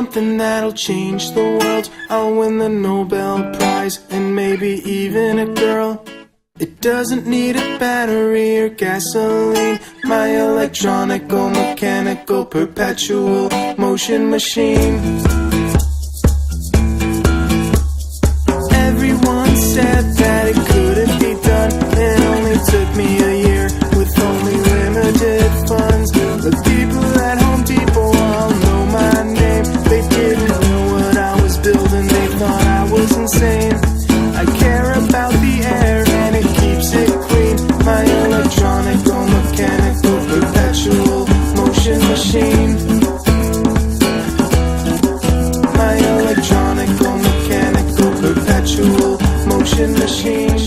something that'll change the world. I'll win the Nobel Prize and maybe even a girl. It doesn't need a battery or gasoline. My electronical, mechanical, perpetual motion machine. Everyone said that it couldn't be done. It only took me a year with only limited funds. The people at Home Depot all know my name. They didn't know what I was building, they thought I was insane. I care about the air and it keeps it clean. My electronical, mechanical, perpetual motion machine. My electronical, mechanical, perpetual motion machine.